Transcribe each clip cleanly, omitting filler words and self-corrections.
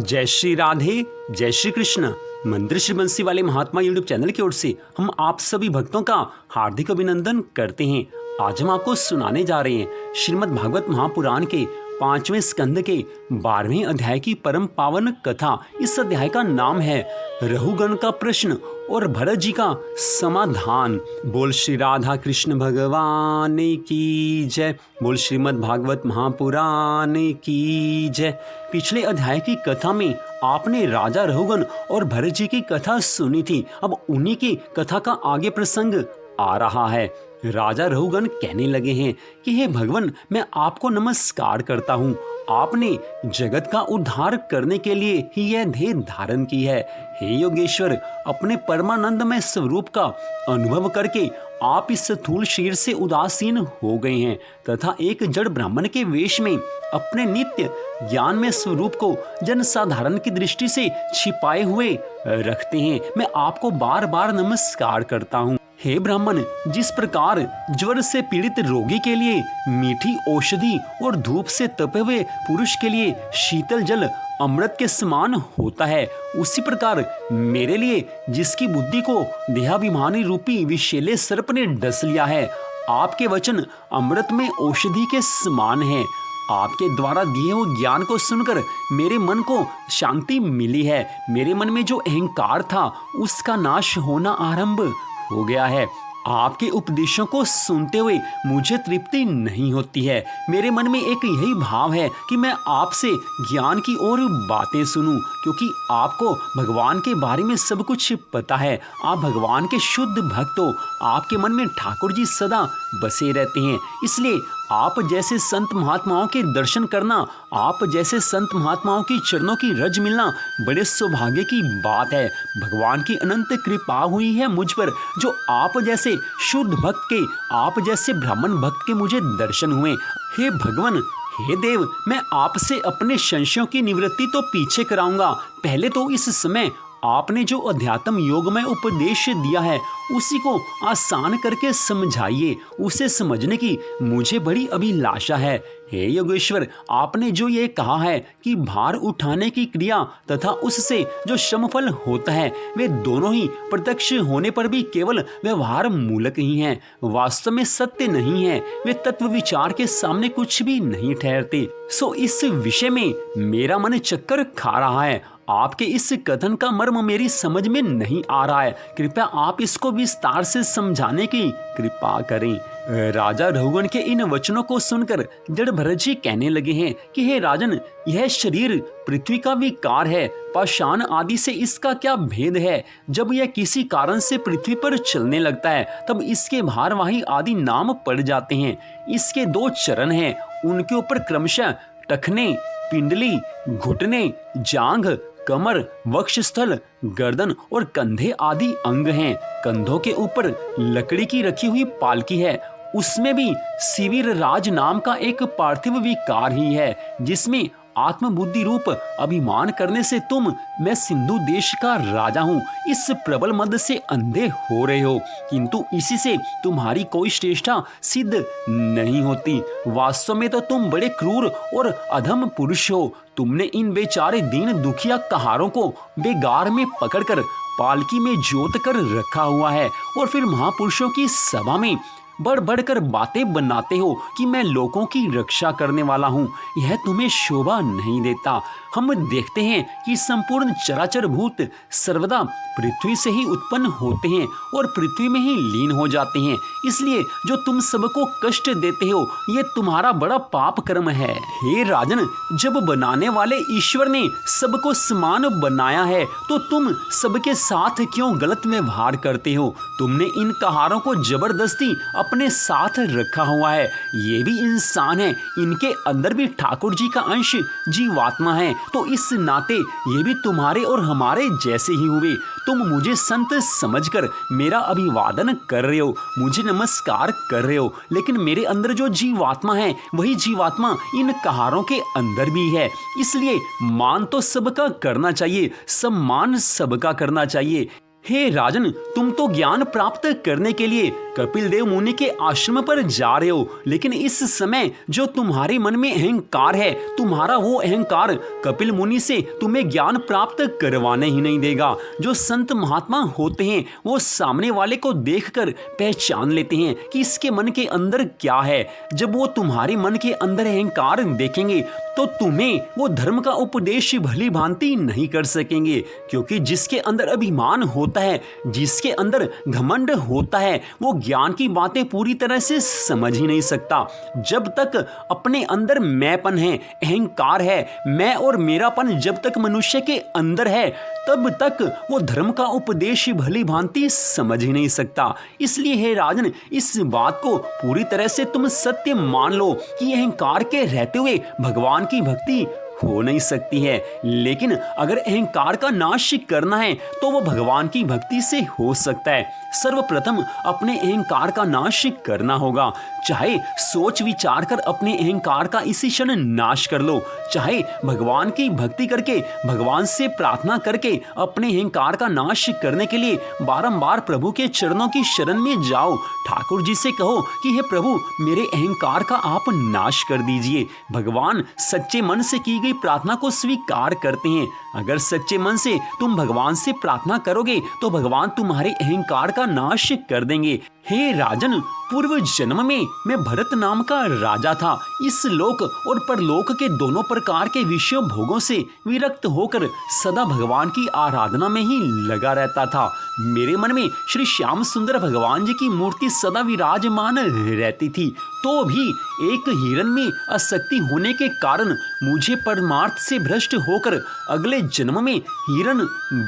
जय श्री राधे, जय श्री कृष्ण। मंदिर श्री बंसी वाले महात्मा यूट्यूब चैनल की ओर से हम आप सभी भक्तों का हार्दिक अभिनंदन करते हैं। आज हम आपको सुनाने जा रहे हैं श्रीमद् भागवत महापुराण के 5वें स्कंद के 12वें अध्याय की परम पावन कथा। इस अध्याय का नाम है रहुगण का प्रश्न और भरत जी का समाधान। बोल श्री राधा कृष्ण भगवान की जय। बोल श्रीमद् भागवत महापुराण की जय। पिछले अध्याय की कथा में आपने राजा रहुगण और भरत जी की कथा सुनी थी। अब उन्हीं की कथा का आगे प्रसंग आ रहा है। राजा रहुगण कहने लगे हैं कि हे भगवान, मैं आपको नमस्कार करता हूँ। आपने जगत का उद्धार करने के लिए ही यह देह धारण की है। हे योगेश्वर, अपने परमानंदमय स्वरूप का अनुभव करके आप इस स्थूल शरीर से उदासीन हो गए हैं तथा एक जड़ ब्राह्मण के वेश में अपने नित्य ज्ञान में स्वरूप को जनसाधारण की दृष्टि से छिपाए हुए रखते हैं। मैं आपको बार बार नमस्कार करता हूँ। हे ब्राह्मण, जिस प्रकार ज्वर से पीड़ित रोगी के लिए मीठी औषधि और धूप से तपे हुए पुरुष के लिए शीतल जल अमृत के समान होता है, उसी प्रकार मेरे लिए जिसकी बुद्धि को देहाभिमानी रूपी विषैले सर्प ने डस लिया है, आपके वचन अमृत में औषधि के समान है। आपके द्वारा दिए हुए ज्ञान को सुनकर मेरे मन को शांति मिली है। मेरे मन में जो अहंकार था उसका नाश होना आरंभ हो गया है। आपके उपदेशों को सुनते हुए मुझे तृप्ति नहीं होती है। मेरे मन में एक यही भाव है कि मैं आपसे ज्ञान की और बातें सुनूं, क्योंकि आपको भगवान के बारे में सब कुछ पता है। आप भगवान के शुद्ध भक्त हो। आपके मन में ठाकुर जी सदा बसे रहते हैं। इसलिए आप जैसे संत महात्माओं के दर्शन करना, आप जैसे संत महात्माओं की चरणों की रज मिलना बड़े सौभाग्य की बात है। भगवान की अनंत कृपा हुई है मुझ पर, जो आप जैसे शुद्ध भक्त के, आप जैसे ब्राह्मण भक्त के मुझे दर्शन हुए। हे भगवान, हे देव, मैं आपसे अपने संशयों की निवृत्ति तो पीछे कराऊंगा। पहले तो इस समय आपने जो अध्यात्म योग में उपदेश दिया है उसी को आसान करके समझाइए। उसे समझने की मुझे बड़ी अभिलाषा है। हे योगेश्वर, आपने जो ये कहा है कि भार उठाने की क्रिया तथा उससे जो श्रमफल होता है वे दोनों ही प्रत्यक्ष होने पर भी केवल व्यवहार मूलक ही हैं, वास्तव में सत्य नहीं है। वे तत्व विचार के सामने कुछ भी नहीं ठहरते। सो इस विषय में मेरा मन चक्कर खा रहा है। आपके इस कथन का मर्म मेरी समझ में नहीं आ रहा है। कृपया आप इसको विस्तार से समझाने की कृपा करें। राजा रहुगण के इन वचनों को सुनकर जड़ भरत जी कहने लगे हैं कि हे राजन, यह शरीर पृथ्वी का विकार है। पाषाण आदि से इसका क्या भेद है? जब यह किसी कारण से पृथ्वी पर चलने लगता है तब इसके भारवाही आदि नाम पड़ जाते हैं। इसके 2 चरण हैं, उनके ऊपर क्रमशः टखने, पिंडली, घुटने, जांघ, कमर, वक्षस्थल, गर्दन और कंधे आदि अंग हैं। कंधों के ऊपर लकड़ी की रखी हुई पालकी है। उसमें भी शिविर राज नाम का एक पार्थिव विकार ही है, जिसमें आत्मबुद्धि रूप अभिमान करने से तुम, मैं सिंधु देश का राजा हूँ, इस प्रबल मद से अंधे हो रहे हो, किंतु इसी से तुम्हारी कोई श्रेष्ठता सिद्ध नहीं होती। वास्तव में तो तुम बड़े क्रूर और अधम पुरुष हो। तुमने इन बेचारे दीन दुखिया कहारों को बेगार में पकड़कर पालकी में जोत कर रखा हुआ है और फिर महापुरुषों की सभा में बढ़ बढ़कर बातें बनाते हो कि मैं लोगों की रक्षा करने वाला हूँ। यह तुम्हें शोभा नहीं देता। हम देखते हैं कि संपूर्ण चराचर भूत सर्वदा पृथ्वी से ही उत्पन्न होते हैं और पृथ्वी में ही लीन हो जाते हैं। इसलिए जो तुम सबको कष्ट देते हो ये तुम्हारा बड़ा पाप कर्म है। हे राजन, जब बनाने वाले ईश्वर ने सबको समान बनाया है तो तुम सबके साथ क्यों गलत व्यवहार करते हो? तुमने इन कहारों को जबरदस्ती अपने साथ रखा हुआ है। ये भी इंसान है, इनके अंदर भी ठाकुर जी का अंश जीवात्मा है, तो इस नाते ये भी तुम्हारे और हमारे जैसे ही हुए। तुम मुझे संत समझकर मेरा अभिवादन कर रहे हो, मुझे नमस्कार कर रहे हो, लेकिन मेरे अंदर जो जीवात्मा है वही जीवात्मा इन कहारों के अंदर भी है। इसलिए मान तो सबका करना चाहिए, सम्मान सबका करना चाहिए। हे राजन, तुम तो ज्ञान प्राप्त करने के लिए कपिल देव मुनि के आश्रम पर जा रहे हो, लेकिन इस समय जो तुम्हारे मन में अहंकार है, तुम्हारा वो अहंकार कपिल मुनि से तुम्हें ज्ञान प्राप्त करवाने ही नहीं देगा। जो संत महात्मा होते हैं वो सामने वाले को देखकर पहचान लेते हैं कि इसके मन के अंदर क्या है। जब वो तुम्हारे मन के अंदर अहंकार देखेंगे तो तुम्हें वो धर्म का उपदेश भली भांति नहीं कर सकेंगे, क्योंकि जिसके अंदर अभिमान होता है, जिसके अंदर घमंड होता है, वो ज्ञान की बातें पूरी तरह से समझ ही नहीं सकता। जब तक अपने अंदर मैंपन है, अहंकार है, मैं और मेरापन जब तक मनुष्य के अंदर है, तब तक वो धर्म का उपदेश भली भांति समझ ही नहीं सकता। इसलिए हे राजन, इस बात को पूरी तरह से तुम सत्य मान लो कि अहंकार के रहते हुए भगवान की भक्ति हो नहीं सकती है। लेकिन अगर अहंकार का नाश करना है तो वो भगवान की भक्ति से हो सकता है। सर्वप्रथम अपने अहंकार का नाश करना होगा। चाहे सोच विचार कर अपने अहंकार का इसी क्षण नाश कर लो, चाहे भगवान की भक्ति करके, भगवान से प्रार्थना करके अपने अहंकार का नाश करने के लिए बारंबार प्रभु के चरणों की शरण में जाओ। ठाकुर जी से कहो कि हे प्रभु, मेरे अहंकार का आप नाश कर दीजिए। भगवान सच्चे मन से की गई प्रार्थना को स्वीकार करते हैं। अगर सच्चे मन से तुम भगवान से प्रार्थना करोगे तो भगवान तुम्हारे अहंकार का नाश कर देंगे। हे राजन, पूर्व जन्म में मैं भरत नाम का राजा था। इस लोक और परलोक के दोनों प्रकार के विषयों भोगों से विरक्त होकर सदा भगवान की आराधना में ही लगा रहता था। मेरे मन में श्री श्याम सुंदर भगवान जी की मूर्ति सदा विराजमान रहती थी, तो भी एक हिरण में आसक्ति होने के कारण मुझे परमार्थ से भ्रष्ट होकर अगले जन्म में हिरण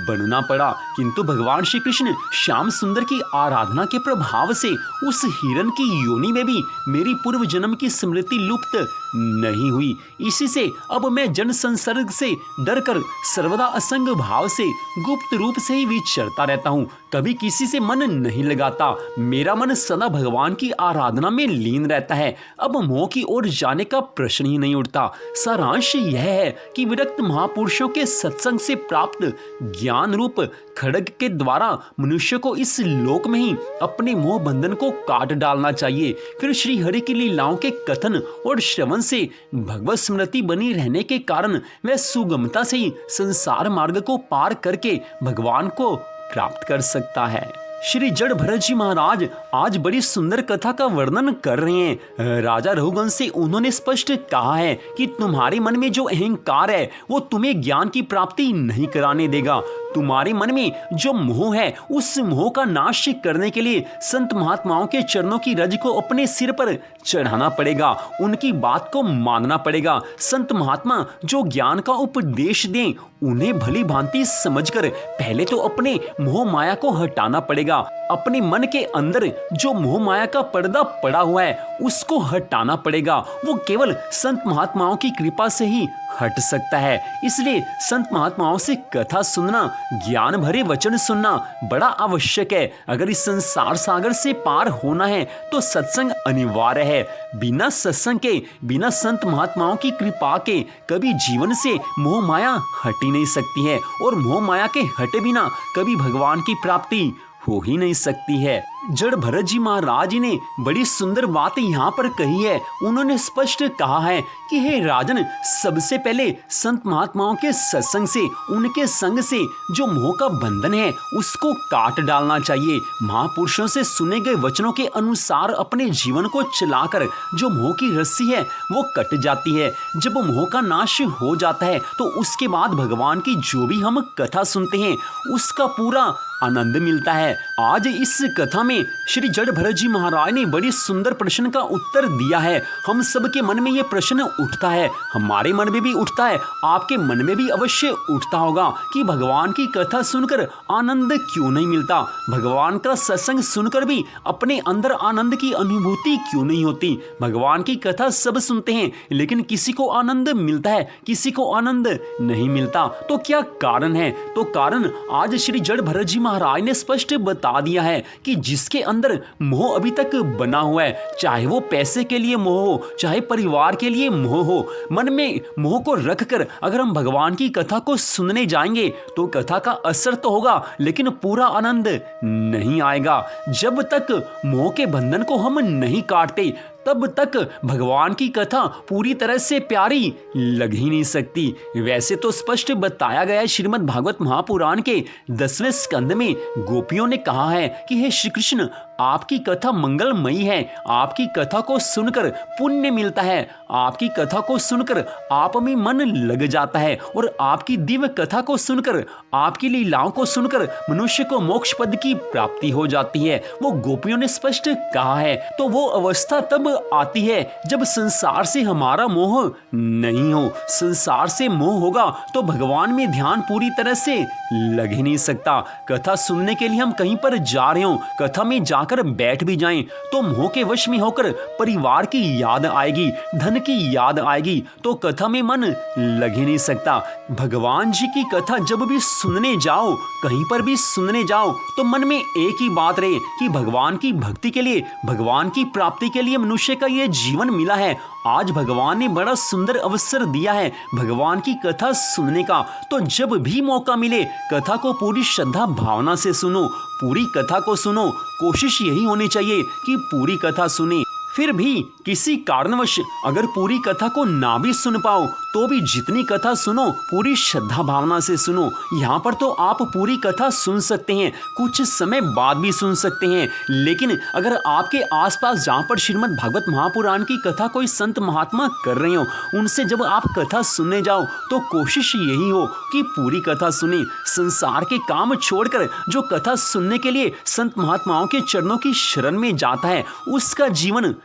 बनना पड़ा। किंतु भगवान श्री कृष्ण श्याम सुंदर की आराधना के प्रभाव से उस हिरण की योनि में भी मेरी पूर्व जन्म की स्मृति लुप्त नहीं हुई। इसी से अब मैं जन संसर्ग से डरकर सर्वदा असंग भाव से गुप्त रूप से ही विचरता रहता हूँ। कभी किसी से मन नहीं लगाता। मेरा मन सदा भगवान की आराधना में लीन रहता है। अब मोह की ओर जाने का प्रश्न ही नहीं उठता। सारांश यह है कि विरक्त महापुरुषों के सत्संग से प्राप्त ज्ञान रूप खड्ग के द्वारा मनुष्य को इस लोक में ही अपने मोह बंधन को काट डालना चाहिए। फिर श्री हरि की लीलाओं के कथन और श्रवण से भगवत स्मृति बनी रहने के कारण वह सुगमता से ही संसार मार्ग को पार करके भगवान को प्राप्त कर सकता है। श्री जड़ भरत जी महाराज आज बड़ी सुंदर कथा का वर्णन कर रहे हैं। राजा रघुवंश से उन्होंने स्पष्ट कहा है कि तुम्हारे मन में जो अहंकार है वो तुम्हें ज्ञान की प्राप्ति नहीं कराने देगा। तुम्हारे मन में जो मोह है उस मोह का नाश करने के लिए संत महात्माओं के चरणों की रज को अपने सिर पर चढ़ाना पड़ेगा, उनकी बात को मानना पड़ेगा। संत महात्मा जो ज्ञान का उपदेश दें उन्हें भली भांति समझकर पहले तो अपने मोह माया को हटाना पड़ेगा। अपने मन के अंदर जो मोह माया का पर्दा पड़ा हुआ है उसको हटाना पड़ेगा। वो केवल संत महात्माओं की कृपा से ही हट सकता है। इसलिए संत महात्माओं से कथा सुनना, ज्ञान भरे वचन सुनना बड़ा आवश्यक है। अगर इस संसार सागर से पार होना है तो सत्संग अनिवार्य है। बिना सत्संग के, बिना संत महात्माओं की कृपा के कभी जीवन से मोह माया हट ही नहीं सकती है, और मोह माया के हटे बिना कभी भगवान की प्राप्ति हो ही नहीं सकती है। जड़ भरत जी महाराज ने बड़ी सुंदर बात यहाँ पर कही है। उन्होंने स्पष्ट कहा है कि हे राजन, सबसे पहले संत महात्माओं के सत्संग से, उनके संग से जो मोह का बंधन है उसको काट डालना चाहिए। महापुरुषों से सुने गए वचनों के अनुसार अपने जीवन को चलाकर जो मोह की रस्सी है वो कट जाती है। जब मोह का नाश हो जाता है तो उसके बाद भगवान की जो भी हम कथा सुनते हैं उसका पूरा आनंद मिलता है। आज इस कथा में श्री जड़ भरत जी महाराज ने बड़ी सुंदर प्रश्न का उत्तर दिया है। हम सबके मन में ये प्रश्न उठता है, हमारे मन में भी उठता है, आपके मन में भी अवश्य उठता होगा कि भगवान की कथा सुनकर आनंद क्यों नहीं मिलता, भगवान का सत्संग सुनकर भी अपने अंदर आनंद की अनुभूति क्यों नहीं होती। भगवान की कथा सब सुनते हैं लेकिन किसी को आनंद मिलता है, किसी को आनंद नहीं मिलता। तो क्या कारण है? तो कारण आज श्री जड़ भरत जी महाराज ने स्पष्ट बता दिया है कि जिस जिसके अंदर मोह अभी तक बना हुआ है, चाहे वो पैसे के लिए मोह हो, चाहे परिवार के लिए मोह हो, मन में मोह को रखकर अगर हम भगवान की कथा को सुनने जाएंगे तो कथा का असर तो होगा लेकिन पूरा आनंद नहीं आएगा। जब तक मोह के बंधन को हम नहीं काटते तब तक भगवान की कथा पूरी तरह से प्यारी लग ही नहीं सकती। वैसे तो स्पष्ट बताया गया है श्रीमद् भागवत महापुराण के 10वें स्कंद में गोपियों ने कहा है कि हे श्री कृष्ण, आपकी कथा मंगलमयी है, आपकी कथा को सुनकर पुण्य मिलता है, आपकी कथा को सुनकर आप में मन लग जाता है और आपकी दिव्य कथा को सुनकर, आपकी लीलाओं को सुनकर मनुष्य को मोक्ष पद की प्राप्ति हो जाती है। वो गोपियों ने स्पष्ट कहा है। तो वो अवस्था तब आती है जब संसार से हमारा मोह नहीं हो। संसार से मोह होगा तो भगवान में ध्यान पूरी तरह से लग ही नहीं सकता। कथा सुनने के लिए हम कहीं पर जा रहे हो, कथा में जाकर बैठ भी जाएं तो मोह के वश में होकर परिवार की याद आएगी, धन की याद आएगी, तो कथा में मन लग ही नहीं सकता। भगवान जी की कथा जब भी सुनने जाओ, कहीं पर भी सुनने जाओ, तो मन में एक ही बात रहे कि भगवान की भक्ति के लिए, भगवान की प्राप्ति के लिए मनुष्य का ये जीवन मिला है। आज भगवान ने बड़ा सुंदर अवसर दिया है भगवान की कथा सुनने का। तो जब भी मौका मिले कथा को पूरी श्रद्धा भावना से सुनो, पूरी कथा को सुनो। कोशिश यही होनी चाहिए कि पूरी कथा सुने। फिर भी किसी कारणवश अगर पूरी कथा को ना भी सुन पाओ तो भी जितनी कथा सुनो पूरी श्रद्धा भावना से सुनो। यहाँ पर तो आप पूरी कथा सुन सकते हैं, कुछ समय बाद भी सुन सकते हैं, लेकिन अगर आपके आसपास जहाँ पर श्रीमद् भागवत महापुराण की कथा कोई संत महात्मा कर रहे हो, उनसे जब आप कथा सुनने जाओ तो कोशिश यही हो कि पूरी कथा सुने। संसार के काम छोड़कर जो कथा सुनने के लिए संत महात्माओं के चरणों की शरण में जाता है उसका जीवन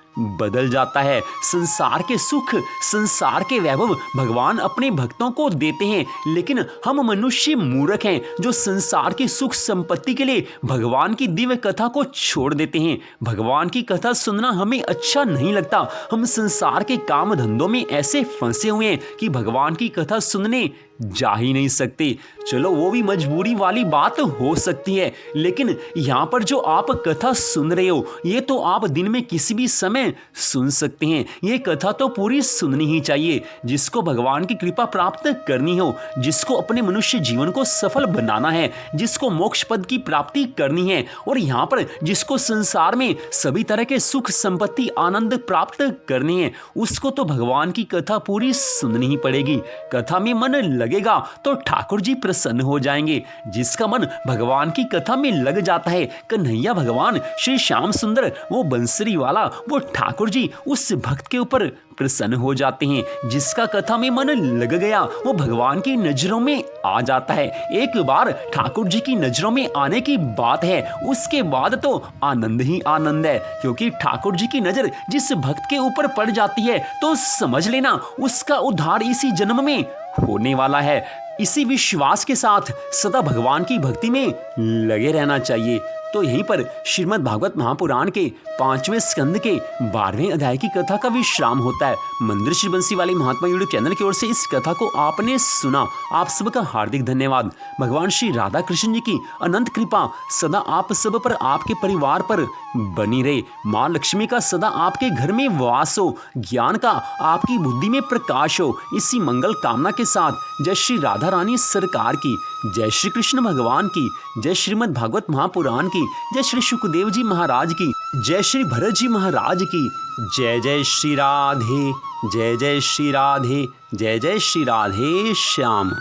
बदल जाता है। संसार के सुख, संसार के वैभव भगवान अपने भक्तों को देते हैं, लेकिन हम मनुष्य मूर्ख हैं जो संसार की सुख संपत्ति के लिए भगवान की दिव्य कथा को छोड़ देते हैं। भगवान की कथा सुनना हमें अच्छा नहीं लगता। हम संसार के काम धंधों में ऐसे फंसे हुए हैं कि भगवान की कथा सुनने जा ही नहीं सकते। चलो वो भी मजबूरी वाली बात हो सकती है, लेकिन यहाँ पर जो आप कथा सुन रहे हो ये तो आप दिन में किसी भी समय सुन सकते हैं। ये कथा तो पूरी सुननी ही चाहिए। जिसको भगवान की कृपा प्राप्त करनी हो, जिसको अपने मनुष्य जीवन को सफल बनाना है, जिसको मोक्ष पद की प्राप्ति करनी है, और यहाँ पर जिसको संसार में सभी तरह के सुख संपत्ति आनंद प्राप्त करने हैं, उसको तो भगवान की कथा पूरी सुननी ही पड़ेगी। कथा में मन लगेगा तो ठाकुर जी प्रसन्न हो जाएंगे। जिसका मन भगवान की कथा में लग जाता है, कन्हैया भगवान, श्री श्याम सुंदर, वो बंसरी वाला, वो ठाकुर जी उस भक्त के ऊपर प्रसन्न हो जाते हैं। जिसका कथा में मन लग गया वो भगवान की नजरों में आ जाता है। एक बार ठाकुर जी की नजरों में आने की बात है, उसके बाद तो आनंद ही आनंद है, क्योंकि ठाकुर जी की नजर जिस भक्त के ऊपर पड़ जाती है तो समझ लेना उसका उद्धार इसी जन्म में होने वाला है। इसी विश्वास के साथ सदा भगवान की भक्ति में लगे रहना चाहिए। तो यहीं पर श्रीमद् भागवत महापुराण के 5वें स्कंद के 12वें अध्याय की कथा का विश्राम होता है। मंदिर श्री बंसी वाले महात्मा यूट्यूब चैनल की ओर से इस कथा को आपने सुना, आप सबका हार्दिक धन्यवाद। भगवान श्री राधा कृष्ण जी की अनंत कृपा सदा आप सब पर, आपके परिवार पर बनी रहे। माँ लक्ष्मी का सदा आपके घर में वास हो, ज्ञान का आपकी बुद्धि में प्रकाश हो। इसी मंगल कामना के साथ जय श्री राधा रानी सरकार की, जय श्री कृष्ण भगवान की, जय श्रीमद् भागवत महापुराण की, जय श्री सुखदेव जी महाराज की, जय श्री भरत जी महाराज की। जय जय श्री राधे, जय जय श्री राधे, जय जय श्री राधे श्याम।